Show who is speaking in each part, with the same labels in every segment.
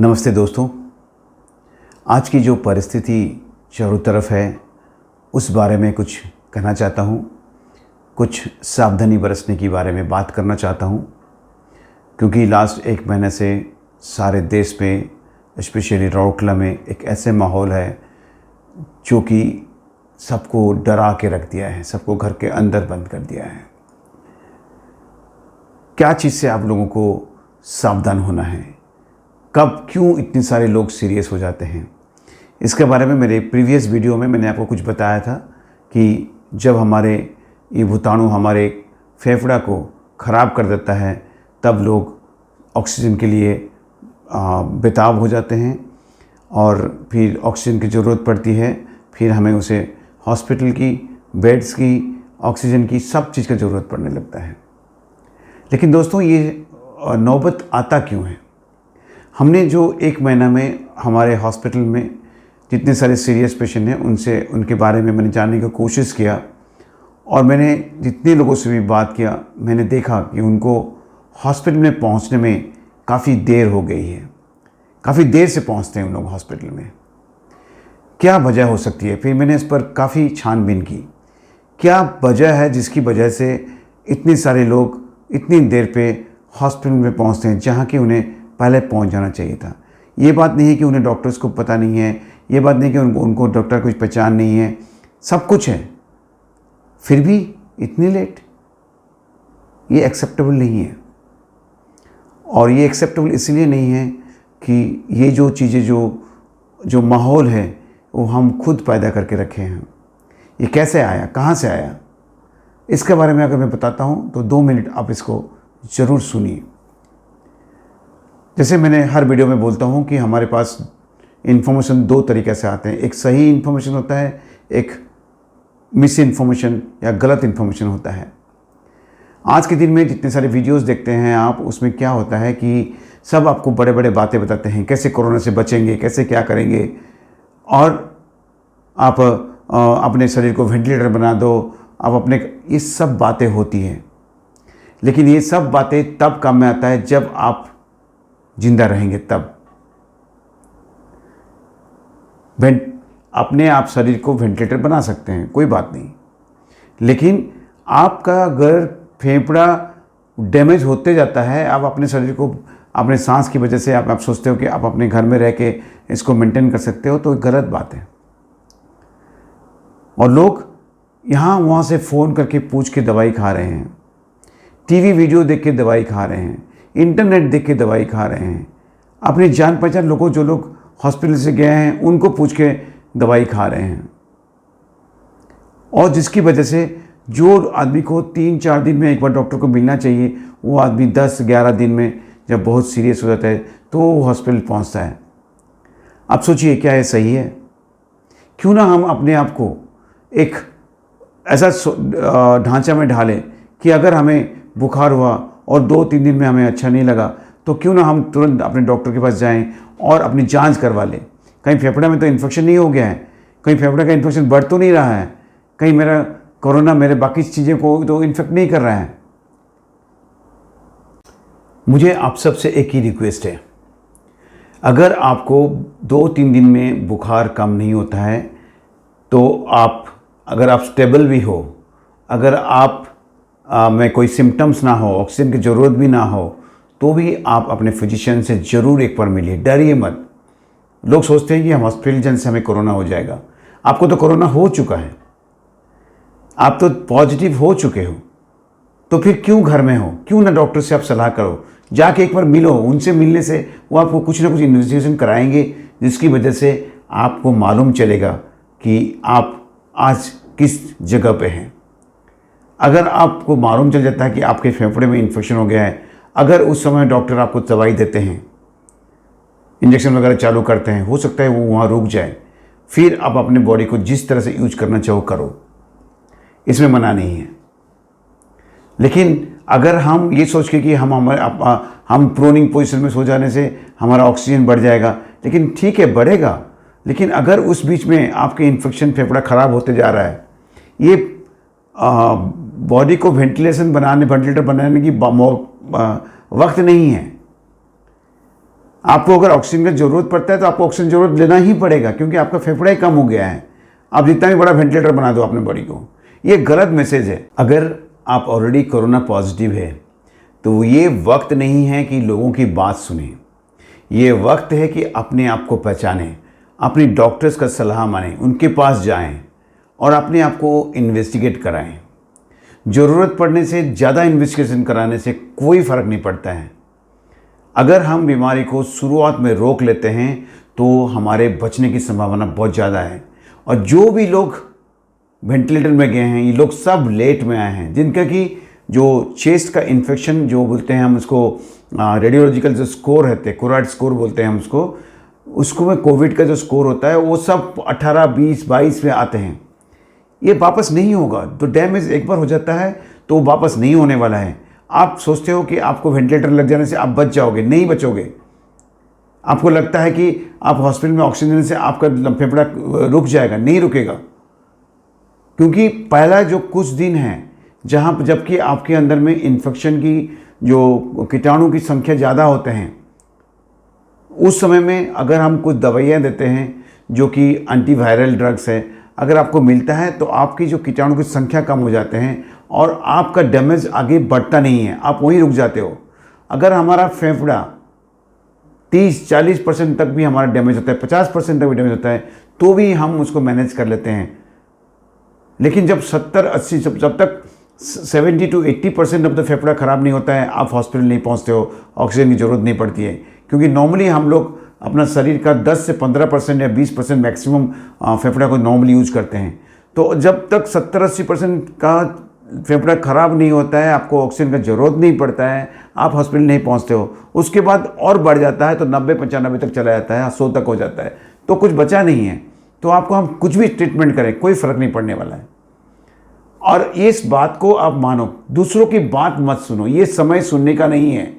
Speaker 1: नमस्ते दोस्तों। आज की जो परिस्थिति चारों तरफ है उस बारे में कुछ कहना चाहता हूँ। कुछ सावधानी बरतने की बारे में बात करना चाहता हूँ, क्योंकि लास्ट एक महीने से सारे देश में, स्पेशली राउरकेला में एक ऐसे माहौल है जो कि सबको डरा के रख दिया है, सबको घर के अंदर बंद कर दिया है। क्या चीज़ से आप लोगों को सावधान होना है, कब क्यों इतने सारे लोग सीरियस हो जाते हैं, इसके बारे में मेरे प्रीवियस वीडियो में मैंने आपको कुछ बताया था कि जब हमारे ये भूताणु हमारे फेफड़ा को ख़राब कर देता है तब लोग ऑक्सीजन के लिए बेताब हो जाते हैं और फिर ऑक्सीजन की ज़रूरत पड़ती है। फिर हमें उसे हॉस्पिटल की, बेड्स की, ऑक्सीजन की, सब चीज़ का ज़रूरत पड़ने लगता है। लेकिन दोस्तों, ये नौबत आता क्यों है? हमने जो एक महीना में हमारे हॉस्पिटल में जितने सारे सीरियस पेशेंट हैं उनके बारे में मैंने जानने की कोशिश किया, और मैंने जितने लोगों से भी बात किया मैंने देखा कि उनको हॉस्पिटल में पहुंचने में काफ़ी देर हो गई है। काफ़ी देर से पहुंचते हैं उन लोग हॉस्पिटल में। क्या वजह हो सकती है? फिर मैंने इस पर काफ़ी छानबीन की। क्या वजह है जिसकी वजह से इतने सारे लोग इतनी देर पे हॉस्पिटल में पहुंचते हैं जहां कि उन्हें पहले पहुंच जाना चाहिए था? ये बात नहीं है कि उन्हें डॉक्टर्स को पता नहीं है, ये बात नहीं कि उनको डॉक्टर कुछ पहचान नहीं है, सब कुछ है, फिर भी इतनी लेट। ये एक्सेप्टेबल नहीं है। और ये एक्सेप्टेबल इसलिए नहीं है कि ये जो चीज़ें जो माहौल है वो हम खुद पैदा करके रखे हैं। ये कैसे आया, कहाँ से आया, इसके बारे में अगर मैं बताता हूँ तो 2 मिनट आप इसको ज़रूर सुनिए। जैसे मैंने हर वीडियो में बोलता हूँ कि हमारे पास इन्फॉर्मेशन 2 तरीके से आते हैं। एक सही इन्फॉर्मेशन होता है, एक मिस इन्फॉर्मेशन या गलत इन्फॉर्मेशन होता है। आज के दिन में जितने सारे वीडियोस देखते हैं आप, उसमें क्या होता है कि सब आपको बड़े बड़े बातें बताते हैं, कैसे कोरोना से बचेंगे, कैसे क्या करेंगे, और आप अपने शरीर को वेंटिलेटर बना दो, आप अपने, ये सब बातें होती हैं। लेकिन ये सब बातें तब काम में आता है जब आप जिंदा रहेंगे। तब अपने आप शरीर को वेंटिलेटर बना सकते हैं, कोई बात नहीं। लेकिन आपका अगर फेफड़ा डैमेज होते जाता है, आप अपने शरीर को अपने सांस की वजह से आप सोचते हो कि आप अपने घर में रह के इसको मेंटेन कर सकते हो, तो गलत बात है। और लोग यहाँ वहाँ से फ़ोन करके पूछ के दवाई खा रहे हैं, टीवी वीडियो देख के दवाई खा रहे हैं, इंटरनेट देख के दवाई खा रहे हैं, अपनी जान पहचान लोगों, जो लोग हॉस्पिटल से गए हैं उनको पूछ के दवाई खा रहे हैं। और जिसकी वजह से जो आदमी को 3-4 दिन में एक बार डॉक्टर को मिलना चाहिए, वो आदमी 10-11 दिन में जब बहुत सीरियस हो जाता है तो वो हॉस्पिटल पहुंचता है। अब सोचिए, क्या ये सही है? क्यों ना हम अपने आप को एक ऐसा ढांचा में ढालें कि अगर हमें बुखार हुआ और 2-3 दिन में हमें अच्छा नहीं लगा तो क्यों ना हम तुरंत अपने डॉक्टर के पास जाएं और अपनी जांच करवा लें। कहीं फेफड़े में तो इन्फेक्शन नहीं हो गया है, कहीं फेफड़े का इन्फेक्शन बढ़ तो नहीं रहा है, कहीं मेरा कोरोना मेरे बाकी चीज़ें को तो इन्फेक्ट नहीं कर रहा है। मुझे आप सबसे एक ही रिक्वेस्ट है, अगर आपको 2-3 दिन में बुखार कम नहीं होता है तो अगर आप स्टेबल भी हो, अगर आप में कोई सिम्टम्स ना हो, ऑक्सीजन की ज़रूरत भी ना हो, तो भी आप अपने फिजिशियन से ज़रूर एक बार मिलिए। डरिए मत। लोग सोचते हैं कि हम हॉस्पिटल जाने से हमें कोरोना हो जाएगा। आपको तो कोरोना हो चुका है, आप तो पॉजिटिव हो चुके हो, तो फिर क्यों घर में हो? क्यों ना डॉक्टर से आप सलाह करो, जाके एक बार मिलो। उनसे मिलने से वो आपको कुछ ना कुछ इन्वेस्टिगेशन कराएंगे, जिसकी वजह से आपको मालूम चलेगा कि आप आज किस जगह पे हैं। अगर आपको मालूम चल जाता है कि आपके फेफड़े में इन्फेक्शन हो गया है, अगर उस समय डॉक्टर आपको दवाई देते हैं, इंजेक्शन वगैरह चालू करते हैं, हो सकता है वो वहाँ रुक जाए। फिर आप अपने बॉडी को जिस तरह से यूज करना चाहो करो, इसमें मना नहीं है। लेकिन अगर हम ये सोच के कि हम प्रोनिंग पोजीशन में सो जाने से हमारा ऑक्सीजन बढ़ जाएगा, लेकिन ठीक है बढ़ेगा, लेकिन अगर उस बीच में आपके इन्फेक्शन, फेफड़ा ख़राब होते जा रहा है, ये बॉडी को वेंटिलेटर बनाने की वक्त नहीं है। आपको अगर ऑक्सीजन की ज़रूरत पड़ता है तो आपको ऑक्सीजन ज़रूरत लेना ही पड़ेगा, क्योंकि आपका फेफड़ा ही कम हो गया है। आप जितना भी बड़ा वेंटिलेटर बना दो अपने बॉडी को, ये गलत मैसेज है। अगर आप ऑलरेडी कोरोना पॉजिटिव है तो ये वक्त नहीं है कि लोगों की बात सुने, ये वक्त है कि अपने आप को पहचानें, अपनी डॉक्टर्स का सलाह मानें, उनके पास जाएं और अपने आप को इन्वेस्टिगेट कराएं। ज़रूरत पड़ने से ज़्यादा इन्वेस्टिगेशन कराने से कोई फ़र्क नहीं पड़ता है। अगर हम बीमारी को शुरुआत में रोक लेते हैं तो हमारे बचने की संभावना बहुत ज़्यादा है। और जो भी लोग वेंटिलेटर में गए हैं, ये लोग सब लेट में आए हैं, जिनका कि जो चेस्ट का इन्फेक्शन जो बोलते हैं हम उसको, रेडियोलॉजिकल जो स्कोर रहते हैं, कोराइड स्कोर बोलते हैं हम उसको में कोविड का जो स्कोर होता है वो सब 18, 20, 22 में आते हैं। ये वापस नहीं होगा। तो डैमेज एक बार हो जाता है तो वो वापस नहीं होने वाला है। आप सोचते हो कि आपको वेंटिलेटर लग जाने से आप बच जाओगे, नहीं बचोगे। आपको लगता है कि आप हॉस्पिटल में ऑक्सीजन से आपका फेफड़ा रुक जाएगा, नहीं रुकेगा। क्योंकि पहला जो कुछ दिन है जबकि आपके अंदर में इन्फेक्शन की जो कीटाणु की संख्या ज़्यादा होते हैं, उस समय में अगर हम कुछ दवाइयाँ देते हैं जो कि एंटीवायरल ड्रग्स है, अगर आपको मिलता है तो आपकी जो कीटाणु की संख्या कम हो जाते हैं और आपका डैमेज आगे बढ़ता नहीं है, आप वहीं रुक जाते हो। अगर हमारा फेफड़ा 30-40% तक भी हमारा डैमेज होता है, 50% तक भी डैमेज होता है, तो भी हम उसको मैनेज कर लेते हैं। लेकिन जब 70-80 जब तक 70 to 80% ऑफ द फेफड़ा ख़राब नहीं होता है, आप हॉस्पिटल नहीं पहुंचते हो, ऑक्सीजन की ज़रूरत नहीं पड़ती है। क्योंकि नॉर्मली हम लोग अपना शरीर का 10 से 15% या 20% मैक्सिमम फेफड़ा को नॉर्मली यूज करते हैं। तो जब तक 70-80% का फेफड़ा ख़राब नहीं होता है, आपको ऑक्सीजन का ज़रूरत नहीं पड़ता है, आप हॉस्पिटल नहीं पहुंचते हो। उसके बाद और बढ़ जाता है तो 90-95 तक चला जाता है, 100 तक हो जाता है, तो कुछ बचा नहीं है। तो आपको हम कुछ भी ट्रीटमेंट करें, कोई फ़र्क नहीं पड़ने वाला है। और इस बात को आप मानो, दूसरों की बात मत सुनो। ये समय सुनने का नहीं है,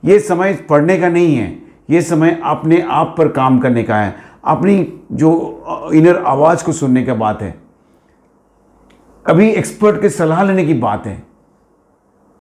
Speaker 1: ये समय पढ़ने का नहीं है, ये समय अपने आप पर काम करने का है, अपनी जो इनर आवाज़ को सुनने का बात है, कभी एक्सपर्ट की सलाह लेने की बात है।